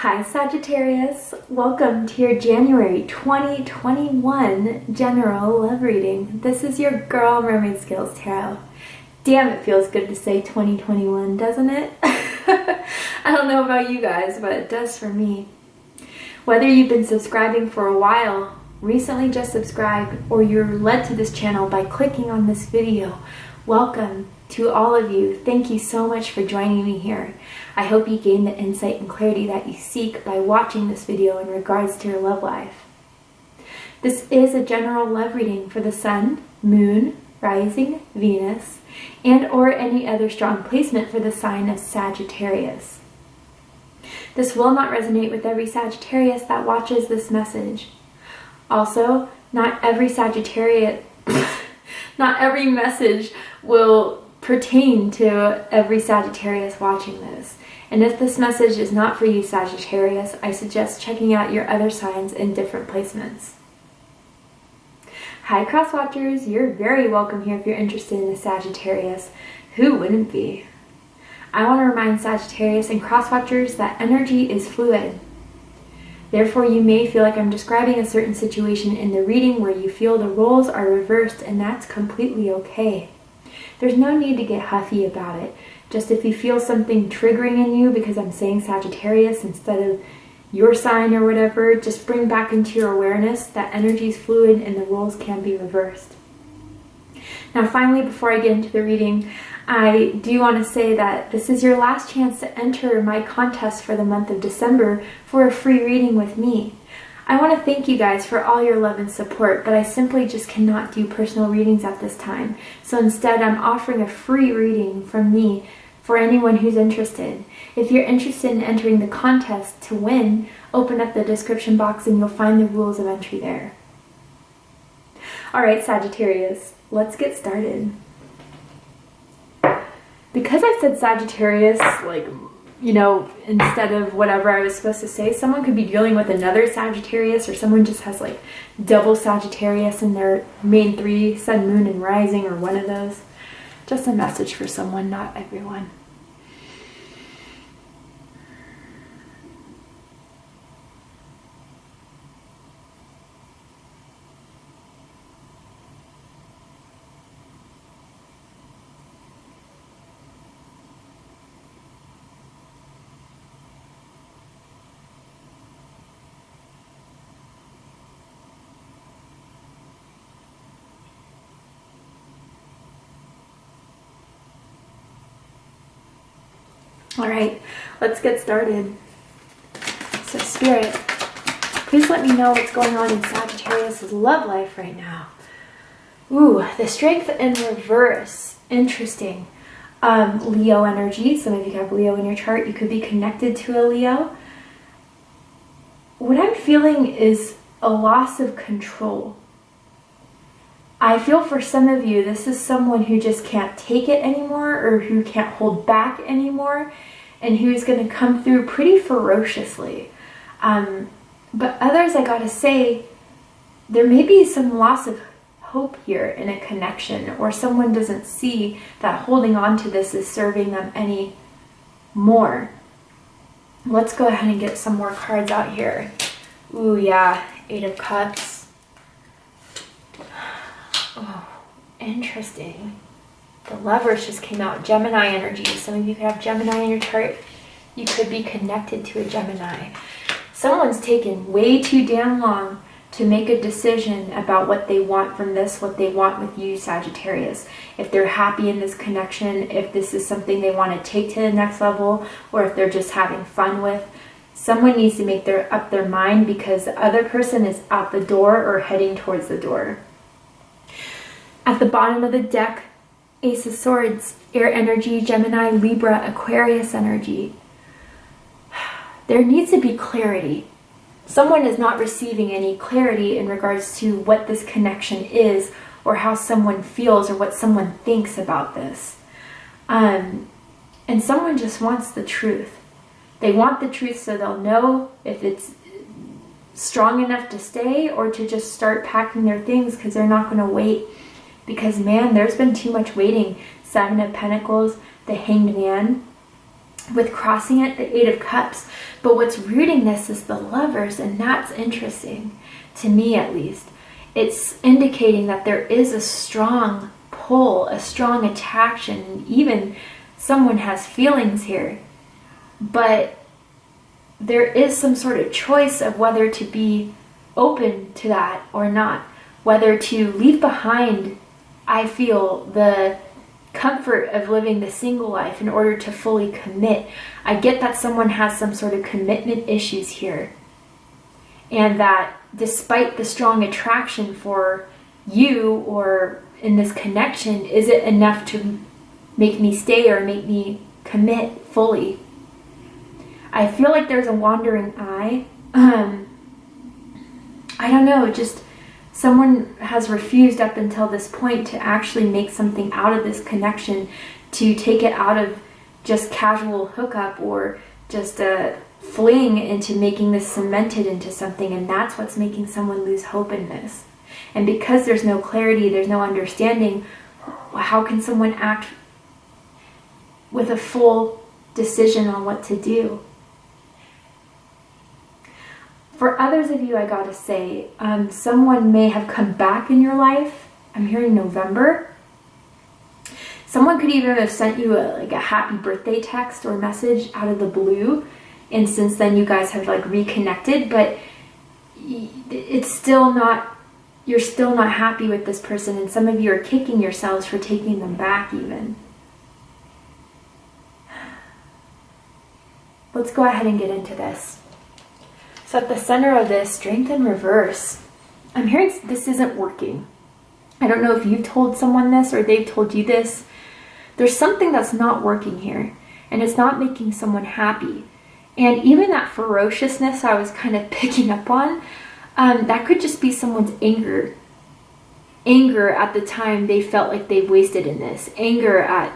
Hi Sagittarius, welcome to your January 2021 general love reading. This is your girl Mermaid Skills Tarot. Damn, it feels good to say 2021, doesn't it? I don't know about you guys, but it does for me. Whether you've been subscribing for a while, recently just subscribed, or you're led to this channel by clicking on this video, welcome to all of you. Thank you so much for joining me here. I hope you gain the insight and clarity that you seek by watching this video in regards to your love life. This is a general love reading for the Sun, Moon, Rising, Venus, and or any other strong placement for the sign of Sagittarius. This will not resonate with every Sagittarius that watches this message. Also, not every Sagittarius, not every message will pertain to every Sagittarius watching this. And if this message is not for you, Sagittarius, I suggest checking out your other signs in different placements. Hi Cross Watchers, you're very welcome here if you're interested in a Sagittarius. Who wouldn't be? I want to remind Sagittarius and Cross Watchers that energy is fluid. Therefore, you may feel like I'm describing a certain situation in the reading where you feel the roles are reversed, and that's completely okay. There's no need to get huffy about it. Just if you feel something triggering in you because I'm saying Sagittarius instead of your sign or whatever, just bring back into your awareness that energy is fluid and the roles can be reversed. Now finally, before I get into the reading, I do want to say that this is your last chance to enter my contest for the month of December for a free reading with me. I want to thank you guys for all your love and support, but I simply just cannot do personal readings at this time. So instead, I'm offering a free reading from me for anyone who's interested. If you're interested in entering the contest to win, open up the description box and you'll find the rules of entry there. Alright, Sagittarius, let's get started. Because I said Sagittarius, instead of whatever I was supposed to say, someone could be dealing with another Sagittarius, or someone just has like double Sagittarius in their main three, Sun, Moon, and Rising, or one of those. Just a message for someone, not everyone. All right, let's get started. So Spirit, please let me know what's going on in Sagittarius' love life right now. Ooh, the Strength in reverse. Interesting. Leo energy. Some of you have Leo in your chart. You could be connected to a Leo. What I'm feeling is a loss of control. I feel for some of you, this is someone who just can't take it anymore, or who can't hold back anymore, and who's going to come through pretty ferociously. But others, I gotta say, there may be some loss of hope here in a connection, or someone doesn't see that holding on to this is serving them any more. Let's go ahead and get some more cards out here. Ooh, yeah, Eight of Cups. Oh, interesting. The Lovers just came out. Gemini energy. Some of you could have Gemini in your chart. You could be connected to a Gemini. Someone's taken way too damn long to make a decision about what they want from this, what they want with you, Sagittarius. If they're happy in this connection, if this is something they want to take to the next level, or if they're just having fun with. Someone needs to make up their mind, because the other person is out the door or heading towards the door. At the bottom of the deck, Ace of Swords, air energy, Gemini, Libra, Aquarius energy. There needs to be clarity. Someone is not receiving any clarity in regards to what this connection is, or how someone feels, or what someone thinks about this. And someone just wants the truth. They want the truth so they'll know if it's strong enough to stay, or to just start packing their things, because they're not going to wait. Because man, there's been too much waiting. Seven of Pentacles, the Hanged Man, with crossing it, the Eight of Cups. But what's rooting this is the Lovers, and that's interesting, to me at least. It's indicating that there is a strong pull, a strong attraction, and even someone has feelings here. But there is some sort of choice of whether to be open to that or not. Whether to leave behind, I feel, the comfort of living the single life in order to fully commit. I get that someone has some sort of commitment issues here. And that despite the strong attraction for you or in this connection, is it enough to make me stay or make me commit fully? I feel like there's a wandering eye. I don't know, just someone has refused up until this point to actually make something out of this connection, to take it out of just casual hookup or just a fling into making this cemented into something. And that's what's making someone lose hope in this. And because there's no clarity, there's no understanding, how can someone act with a full decision on what to do? For others of you, I gotta say, someone may have come back in your life. I'm hearing November. Someone could even have sent you a happy birthday text or message out of the blue, and since then you guys have reconnected, but it's still not, you're still not happy with this person, and some of you are kicking yourselves for taking them back even. Let's go ahead and get into this. So at the center of this, Strength in reverse. I'm hearing this isn't working. I don't know if you've told someone this or they've told you this. There's something that's not working here, and it's not making someone happy. And even that ferociousness I was kind of picking up on, that could just be someone's anger. Anger at the time they felt like they wasted in this. Anger at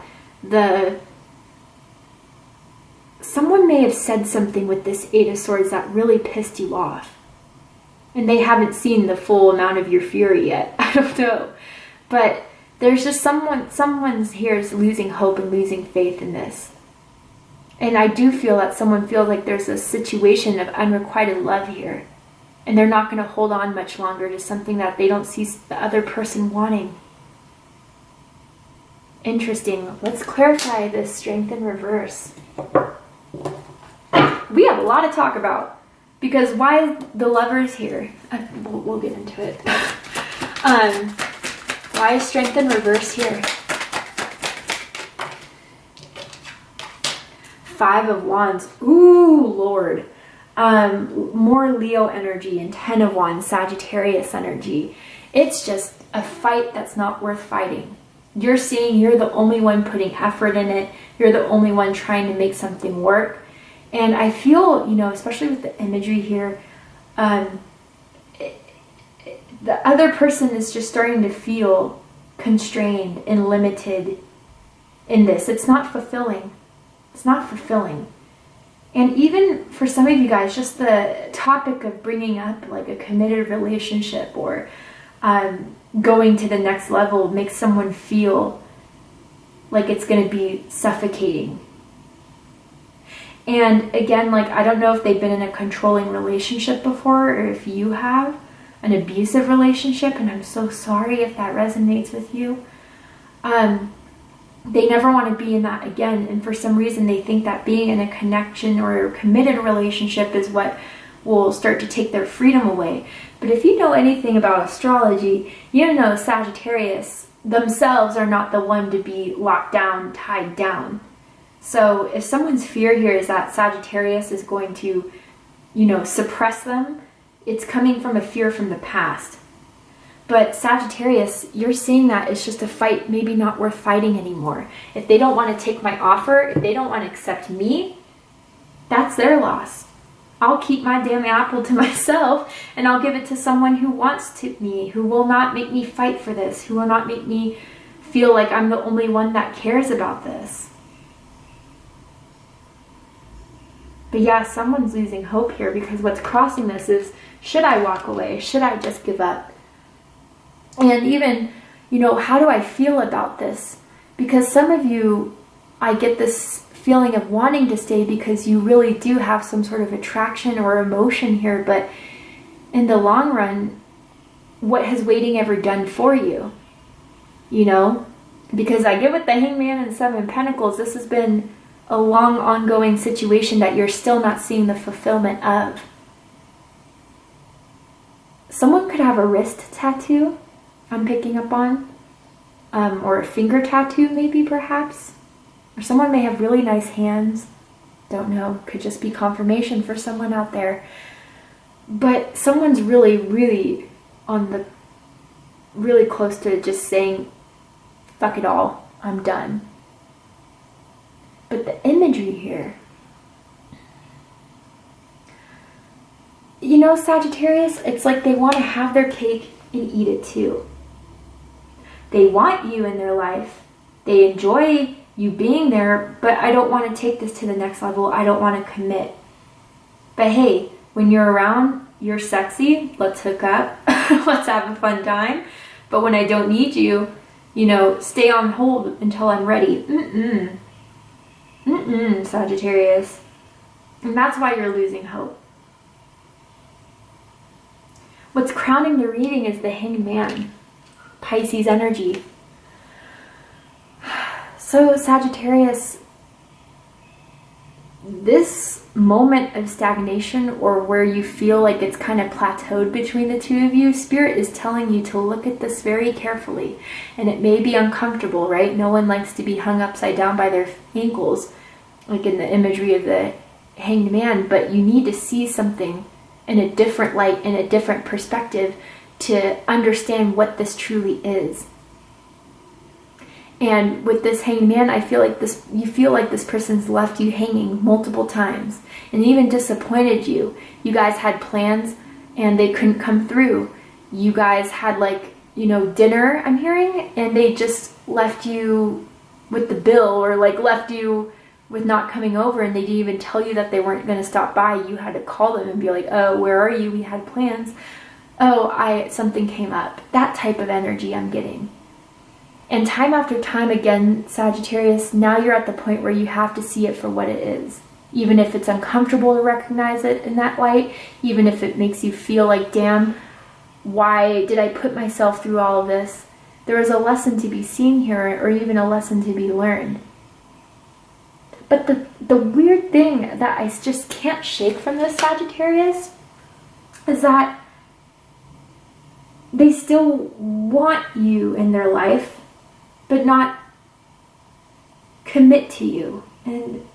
someone may have said something with this Eight of Swords that really pissed you off. And they haven't seen the full amount of your fury yet. I don't know. But there's just someone's here is losing hope and losing faith in this. And I do feel that someone feels like there's a situation of unrequited love here. And they're not going to hold on much longer to something that they don't see the other person wanting. Interesting. Let's clarify this Strength in reverse. We have a lot to talk about, because why is the Lovers here? We'll get into it. Why is Strength in reverse here? Five of Wands. Ooh, Lord. More Leo energy, and 10 of Wands, Sagittarius energy. It's just a fight that's not worth fighting. You're seeing you're the only one putting effort in it. You're the only one trying to make something work. And I feel, especially with the imagery here, the other person is just starting to feel constrained and limited in this. It's not fulfilling. It's not fulfilling. And even for some of you guys, just the topic of bringing up a committed relationship or going to the next level makes someone feel like it's going to be suffocating. And again, I don't know if they've been in a controlling relationship before, or if you have an abusive relationship, and I'm so sorry if that resonates with you. They never want to be in that again, and for some reason they think that being in a connection or a committed relationship is what will start to take their freedom away. But if you know anything about astrology, you know Sagittarius themselves are not the one to be locked down, tied down. So if someone's fear here is that Sagittarius is going to, suppress them, it's coming from a fear from the past. But Sagittarius, you're seeing that it's just a fight maybe not worth fighting anymore. If they don't want to take my offer, if they don't want to accept me, that's their loss. I'll keep my damn apple to myself, and I'll give it to someone who wants me, who will not make me fight for this, who will not make me feel like I'm the only one that cares about this. But yeah, someone's losing hope here, because what's crossing this is, should I walk away? Should I just give up? And even, how do I feel about this? Because some of you, I get this feeling of wanting to stay because you really do have some sort of attraction or emotion here, but in the long run, what has waiting ever done for you? You know? Because I get with the Hangman and Seven of Pentacles, this has been a long ongoing situation that you're still not seeing the fulfillment of. Someone could have a wrist tattoo, I'm picking up on, or a finger tattoo maybe, perhaps. Or someone may have really nice hands. Don't know, could just be confirmation for someone out there. But someone's really, really really close to just saying, fuck it all, I'm done. But the imagery here, you know, Sagittarius, it's like they want to have their cake and eat it too. They want you in their life. They enjoy you being there, but I don't want to take this to the next level. I don't want to commit. But hey, when you're around, you're sexy. Let's hook up. Let's have a fun time. But when I don't need you, you know, stay on hold until I'm ready. Sagittarius. And that's why you're losing hope. What's crowning the reading is the Hanged Man, Pisces energy. So Sagittarius, this moment of stagnation, or where you feel like it's kind of plateaued between the two of you, Spirit is telling you to look at this very carefully. And it may be uncomfortable, right? No one likes to be hung upside down by their ankles, like in the imagery of the Hanged Man, but you need to see something in a different light, in a different perspective, to understand what this truly is. And with this Hanged Man, I feel like you feel like this person's left you hanging multiple times and even disappointed you. You guys had plans and they couldn't come through. You guys had, like, you know, dinner, I'm hearing, and they just left you with the bill, or like left you with not coming over, and they didn't even tell you that they weren't going to stop by. You had to call them and be like, oh, where are you? We had plans. Oh, something came up. That type of energy I'm getting. And time after time again, Sagittarius, now you're at the point where you have to see it for what it is. Even if it's uncomfortable to recognize it in that light, even if it makes you feel like, damn, why did I put myself through all of this? There is a lesson to be seen here, or even a lesson to be learned. But the weird thing that I just can't shake from this Sagittarius is that they still want you in their life, but not commit to you. And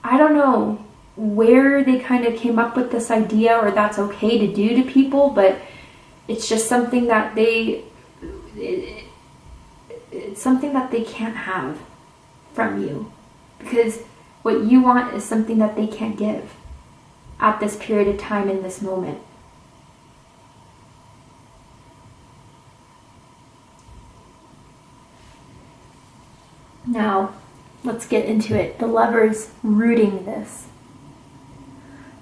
I don't know where they kind of came up with this idea, or that's okay to do to people, but it's just something that it's something that they can't have from you, because what you want is something that they can't give at this period of time, in this moment. Now, let's get into it. The Lovers rooting this.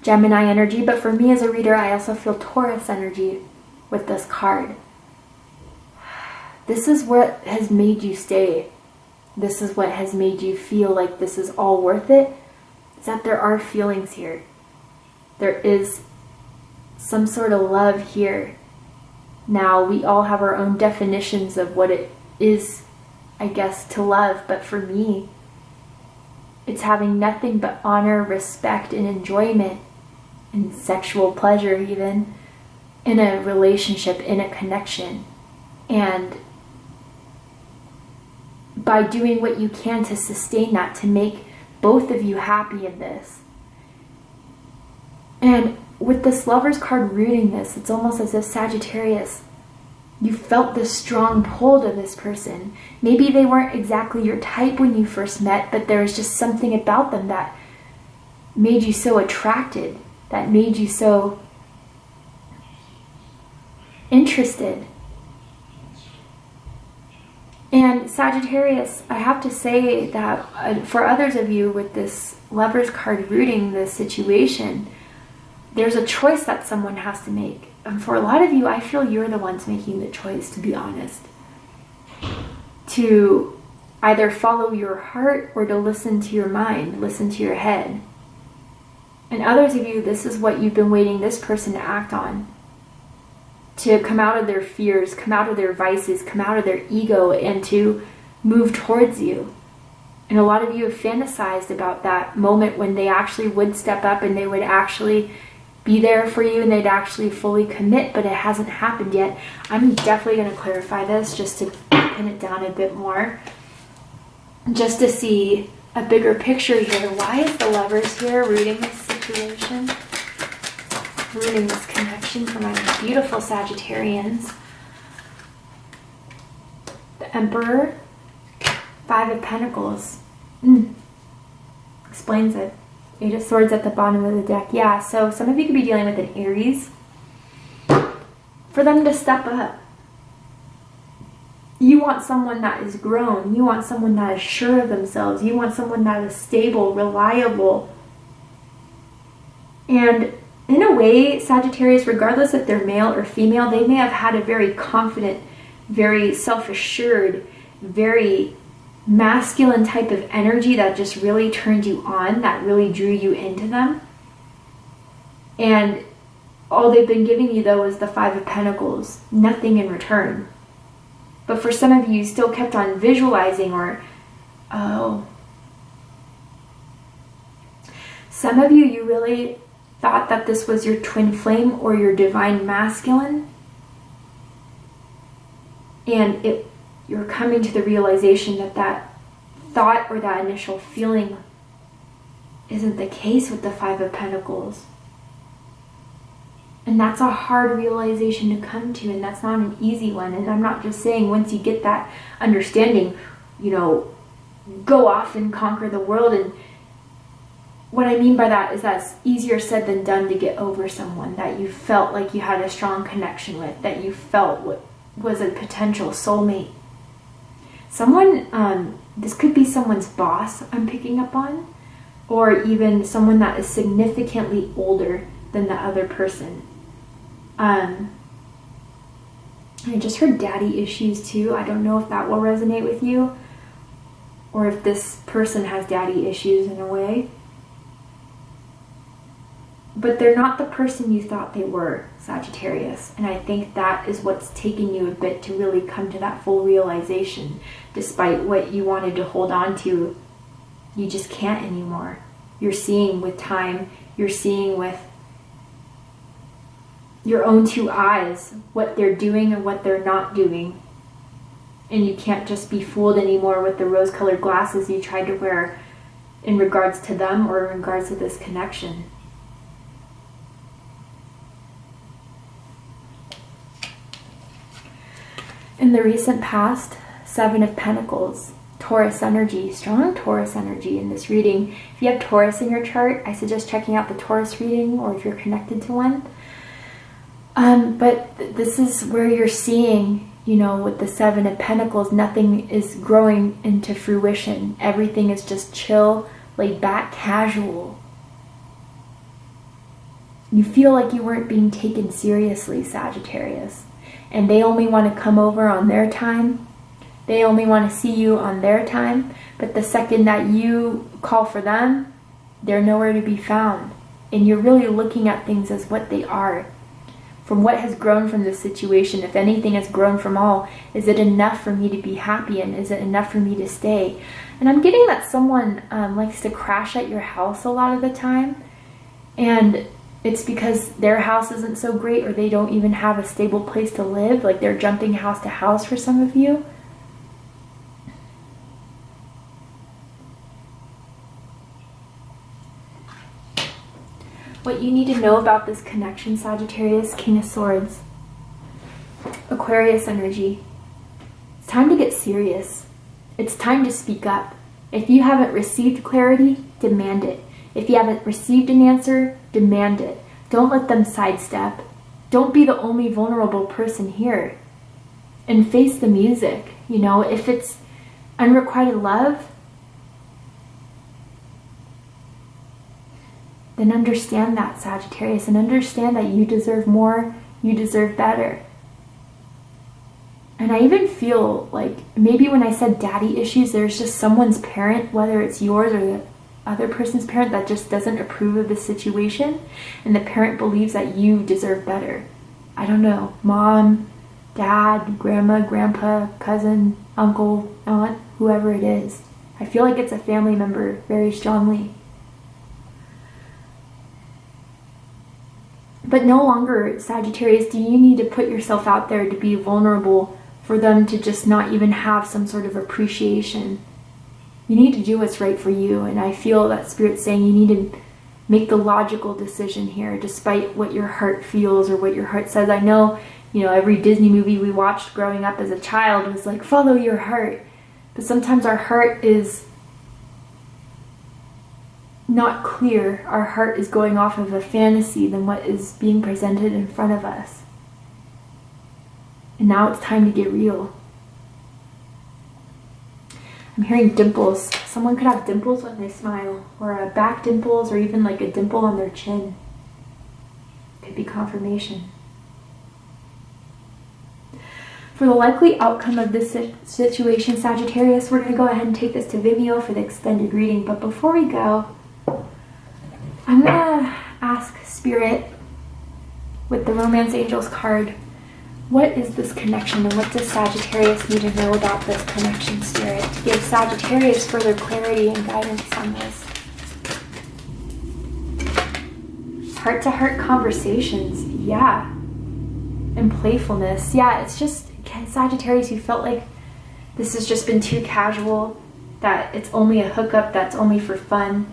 Gemini energy, but for me as a reader, I also feel Taurus energy with this card. This is what has made you stay. This is what has made you feel like this is all worth it. Is that there are feelings here. There is some sort of love here. Now, we all have our own definitions of what it is, I guess, to love, but for me, it's having nothing but honor, respect, and enjoyment, and sexual pleasure even, in a relationship, in a connection. And by doing what you can to sustain that, to make both of you happy in this. And with this Lovers card rooting this, it's almost as if Sagittarius, you felt this strong pull to this person. Maybe they weren't exactly your type when you first met, but there was just something about them that made you so attracted, that made you so interested. And Sagittarius, I have to say that for others of you with this Lovers card rooting this situation, there's a choice that someone has to make. And for a lot of you, I feel you're the ones making the choice, to be honest. To either follow your heart or to listen to your mind, listen to your head. And others of you, this is what you've been waiting this person to act on. To come out of their fears, come out of their vices, come out of their ego, and to move towards you. And a lot of you have fantasized about that moment when they actually would step up and they would actually be there for you and they'd actually fully commit, but it hasn't happened yet. I'm definitely going to clarify this just to pin it down a bit more. Just to see a bigger picture here. Why is the Lovers here rooting this situation? Rooting this connection for my beautiful Sagittarians. The Emperor. 5 of Pentacles. Explains it. 8 of Swords at the bottom of the deck. Yeah, so some of you could be dealing with an Aries. For them to step up. You want someone that is grown. You want someone that is sure of themselves. You want someone that is stable, reliable. And in a way, Sagittarius, regardless if they're male or female, they may have had a very confident, very self-assured, very masculine type of energy that just really turned you on, that really drew you into them. And all they've been giving you, though, is the 5 of Pentacles. Nothing in return. But for some of you, you still kept on visualizing some of you, you really thought that this was your twin flame or your divine masculine. And you're coming to the realization that that thought or that initial feeling isn't the case with the 5 of Pentacles. And that's a hard realization to come to, and that's not an easy one. And I'm not just saying once you get that understanding, go off and conquer the world. And what I mean by that is that's easier said than done to get over someone that you felt like you had a strong connection with, that you felt was a potential soulmate. Someone, this could be someone's boss I'm picking up on, or even someone that is significantly older than the other person. I just heard daddy issues too. I don't know if that will resonate with you, or if this person has daddy issues in a way. But they're not the person you thought they were, Sagittarius. And I think that is what's taken you a bit to really come to that full realization. Despite what you wanted to hold on to, you just can't anymore. You're seeing with time, you're seeing with your own 2 eyes what they're doing and what they're not doing. And you can't just be fooled anymore with the rose-colored glasses you tried to wear in regards to them or in regards to this connection. In the recent past, 7 of Pentacles, Taurus energy, strong Taurus energy in this reading. If you have Taurus in your chart, I suggest checking out the Taurus reading, or if you're connected to one. But this is where you're seeing, with the 7 of Pentacles, nothing is growing into fruition. Everything is just chill, laid back, casual. You feel like you weren't being taken seriously, Sagittarius. And they only want to come over on their time. They only want to see you on their time. But the second that you call for them, they're nowhere to be found. And you're really looking at things as what they are. From what has grown from this situation, if anything has grown from all, is it enough for me to be happy, and is it enough for me to stay? And I'm getting that someone likes to crash at your house a lot of the time. And it's because their house isn't so great, or they don't even have a stable place to live. Like they're jumping house to house for some of you. What you need to know about this connection, Sagittarius, King of Swords, Aquarius energy. It's time to get serious. It's time to speak up. If you haven't received clarity, demand it. If you haven't received an answer, demand it. Don't let them sidestep. Don't be the only vulnerable person here. And face the music. If it's unrequited love, then understand that, Sagittarius, and understand that you deserve more, you deserve better. And I even feel like maybe when I said daddy issues, there's just someone's parent, whether it's yours or the other person's parent, that just doesn't approve of the situation. And the parent believes that you deserve better. I don't know, mom, dad, grandma, grandpa, cousin, uncle, aunt, whoever it is. I feel like it's a family member very strongly. But no longer, Sagittarius, do you need to put yourself out there to be vulnerable for them to just not even have some sort of appreciation. You need to do what's right for you. And I feel that Spirit's saying you need to make the logical decision here, despite what your heart feels or what your heart says. I know, every Disney movie we watched growing up as a child was like, follow your heart. But sometimes our heart is not clear. Our heart is going off of a fantasy than what is being presented in front of us. And now it's time to get real. I'm hearing dimples. Someone could have dimples when they smile, or a back dimples, or even like a dimple on their chin. Could be confirmation. For the likely outcome of this situation, Sagittarius, we're going to go ahead and take this to Vimeo for the extended reading. But before we go, I'm going to ask Spirit, with the Romance Angels card, what is this connection, and what does Sagittarius need to know about this connection, Spirit, to give Sagittarius further clarity and guidance on this? Heart-to-heart conversations, yeah. And playfulness, yeah. It's just, Sagittarius, you felt like this has just been too casual, that it's only a hookup, that's only for fun.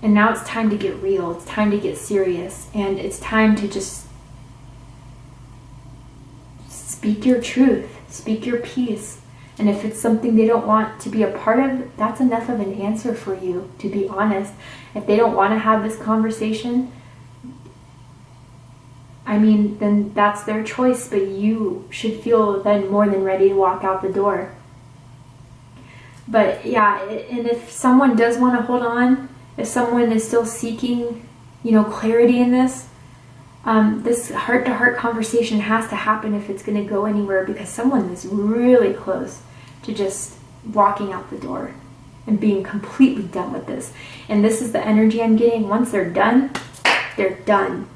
And now it's time to get real, it's time to get serious, and it's time to just speak your truth, speak your piece. And if it's something they don't want to be a part of, that's enough of an answer for you, to be honest. If they don't want to have this conversation, then that's their choice, but you should feel then more than ready to walk out the door. But yeah, and if someone does want to hold on, if someone is still seeking, clarity in this, this heart-to-heart conversation has to happen if it's going to go anywhere, because someone is really close to just walking out the door and being completely done with this. And this is the energy I'm getting. Once they're done, they're done.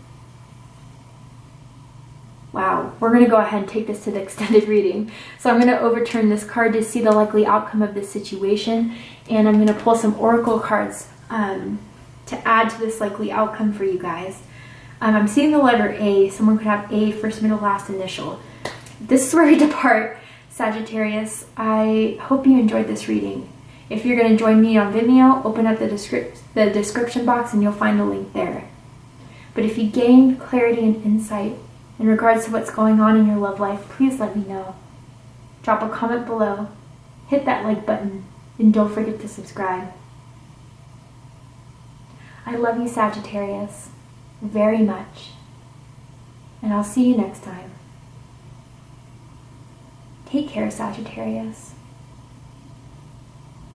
Wow, we're going to go ahead and take this to the extended reading. So I'm going to overturn this card to see the likely outcome of this situation, and I'm going to pull some oracle cards to add to this likely outcome for you guys. I'm seeing the letter A. Someone could have A, first, middle, last initial. This is where we depart, Sagittarius. I hope you enjoyed this reading. If you're going to join me on Vimeo, open up the description box and you'll find a link there. But if you gained clarity and insight in regards to what's going on in your love life, please let me know. Drop a comment below, hit that like button, and don't forget to subscribe. I love you, Sagittarius, very much. And I'll see you next time. Take care, Sagittarius.